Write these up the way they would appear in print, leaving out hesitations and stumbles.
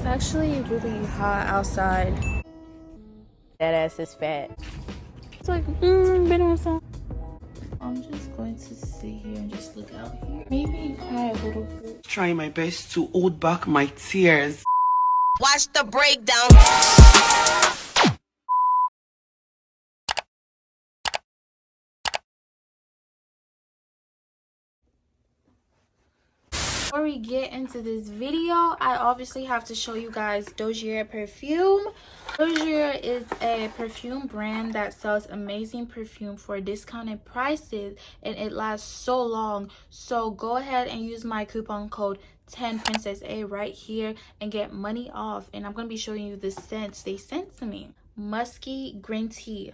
actually really hot outside. That ass is fat. It's like, been on some. I'm just going to sit here and just look out here. Maybe cry a little bit. Trying my best to hold back my tears. Watch the breakdown. Before we get into this video, I obviously have to show you guys Dossier perfume. Dossier is a perfume brand that sells amazing perfume for discounted prices, and it lasts so long. So go ahead and use my coupon code 10princezz right here and get money off. And I'm going to be showing you the scents they sent to me. Musky green tea.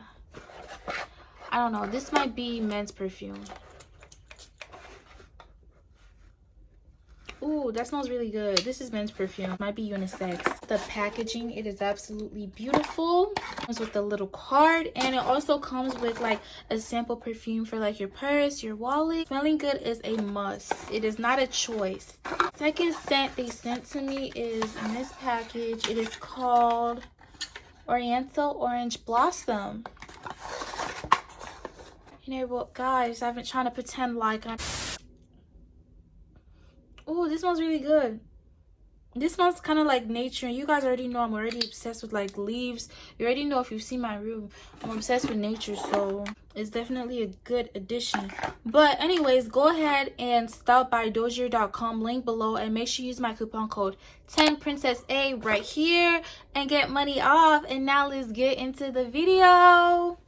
I don't know, this might be men's perfume. Ooh, that smells really good. This is men's perfume. Might be unisex. The packaging, it is absolutely beautiful. It comes with a little card, and it also comes with like a sample perfume for like your purse, your wallet. Smelling good is a must. It is not a choice. Second scent they sent to me is in this package. It is called Oriental Orange Blossom. You know what, guys, I've been trying to pretend like I'm... Oh, this smells really good. This smells kind of like nature. You guys already know I'm already obsessed with like leaves. You already know if you've seen my room, I'm obsessed with nature, so it's definitely a good addition. But anyways, go ahead and stop by dossier.com, link below, and make sure you use my coupon code 10princezz right here and get money off. And now let's get into the video.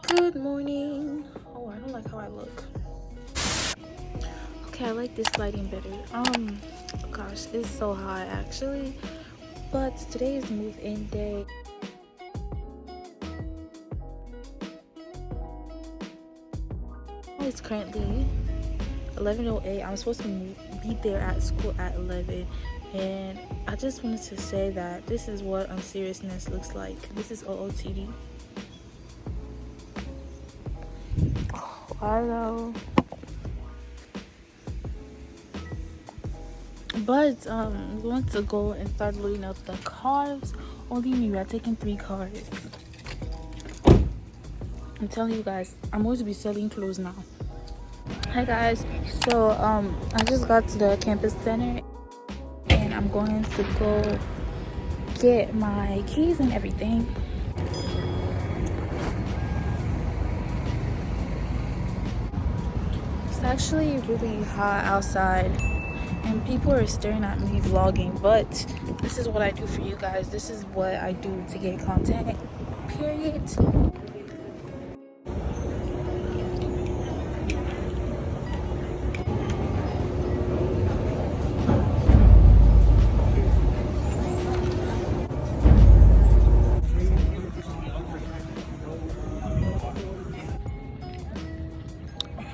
Good morning. Oh, I don't like how I look. Okay, I like this lighting better. Gosh, it's so hot actually, but today is move-in day. It's currently 11:08. I'm supposed to be there at school at 11, and I just wanted to say that this is what unseriousness looks like. This is OOTD. Oh, I know. But I'm going to go and start loading up the cars. Only me, we're taking 3 cars. I'm telling you guys, I'm going to be selling clothes now. Hi guys, so I just got to the campus center and I'm going to go get my keys and everything. It's actually really hot outside and people are staring at me vlogging, but this is what I do for you guys. This is what I do to get content, period.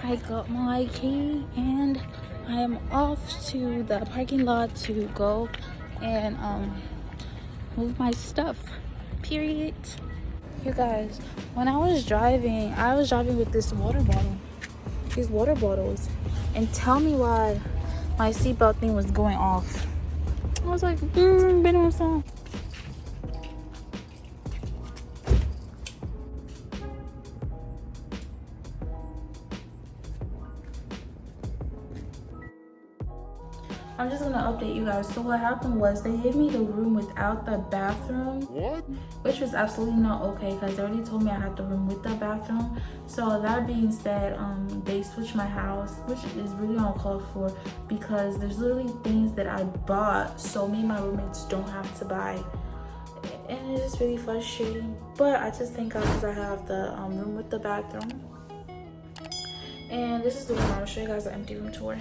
I got my key and I am off to the parking lot to go and move my stuff, period. You guys, when I was driving with this water bottle, these water bottles, and tell me why my seatbelt thing was going off. I was like, been on some. I'm just gonna update you guys. So what happened was they gave me the room without the bathroom. What? Which was absolutely not okay because they already told me I had the room with the bathroom. So that being said, they switched my house, which is really uncalled for because there's literally things that I bought so me and my roommates don't have to buy. And it's just really frustrating. But I just thank God because I have the room with the bathroom. And this is the room. I'll show you guys the empty room tour.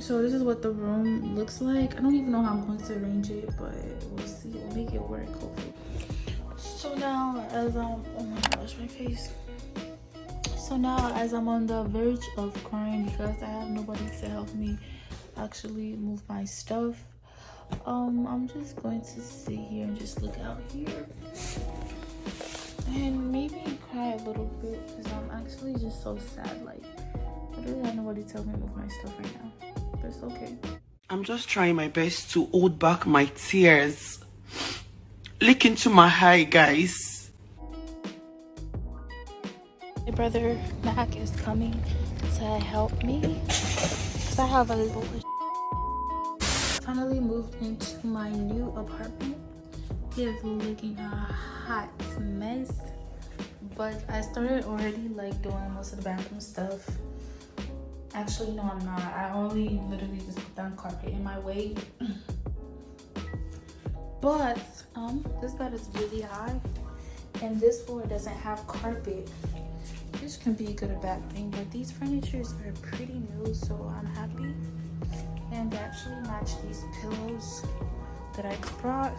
So this is what the room looks like. I don't even know how I'm going to arrange it, but we'll see. We'll make it work, hopefully. So now as oh my gosh, my face. So now as I'm on the verge of crying because I have nobody to help me actually move my stuff, I'm just going to sit here and just look out here and maybe cry a little bit because I'm actually just so sad. Like, I really have nobody to help me move my stuff right now. But it's okay. I'm just trying my best to hold back my tears. Look into my eye, guys. My brother Mac is coming to help me because I have a little finally moved into my new apartment. It is looking a hot mess, but I started already like doing most of the bathroom stuff. Actually, no, I'm not. I only literally just put down carpet in my way. But this bed is really high, and this floor doesn't have carpet, which can be a good or bad thing. But these furnitures are pretty new, so I'm happy. And they actually match these pillows that I brought.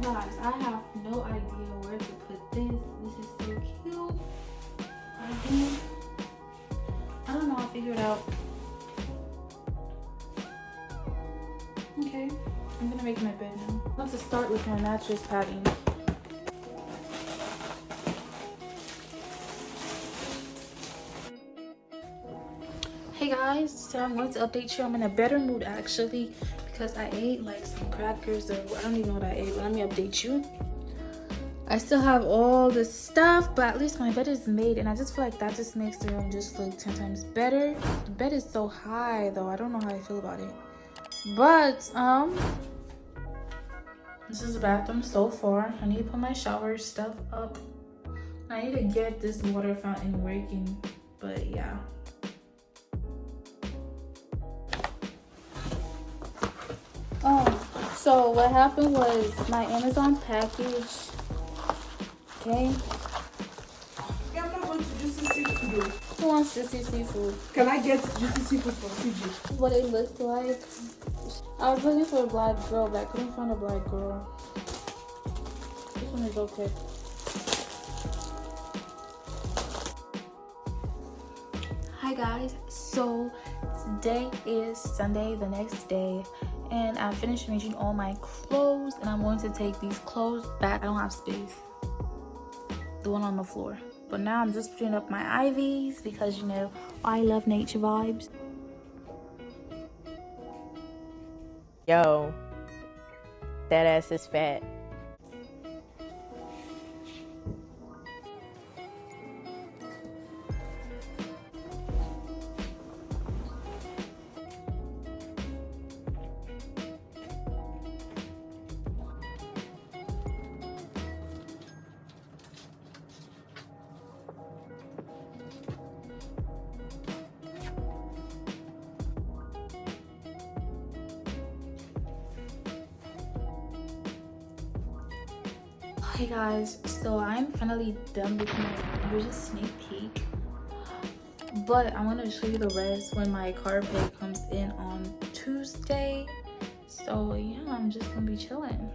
Guys, I have no idea where to put this. This is so cute. I don't know, I'll figure it out. Okay, I'm gonna make my bed now. I'm going to start with my mattress padding. Hey guys, so I'm going to update you. I'm in a better mood actually because I ate like some crackers, or I don't even know what I ate, but let me update you. I still have all the stuff, but at least my bed is made, and I just feel like that just makes the room just look 10 times better. The bed is so high though, I don't know how I feel about it. But this is the bathroom so far. I need to put my shower stuff up. I need to get this water fountain working, but yeah. So what happened was my Amazon package. Okay. I'm not going to Juicy Seafood. Who wants juicy seafood? Can I get Juicy Seafood from Fiji? What it looks like. I was looking for a black girl, but I couldn't find a black girl. This one is okay. Hi guys, so today is Sunday, the next day, and I finished arranging all my clothes, and I'm going to take these clothes back. I don't have space. The one on the floor. But now I'm just putting up my IVs because, you know, I love nature vibes. Yo, that ass is fat. Hey guys, so I'm finally done with my, here's a sneak peek, but I'm gonna show you the rest when my car pay comes in on Tuesday. So yeah, I'm just gonna be chilling.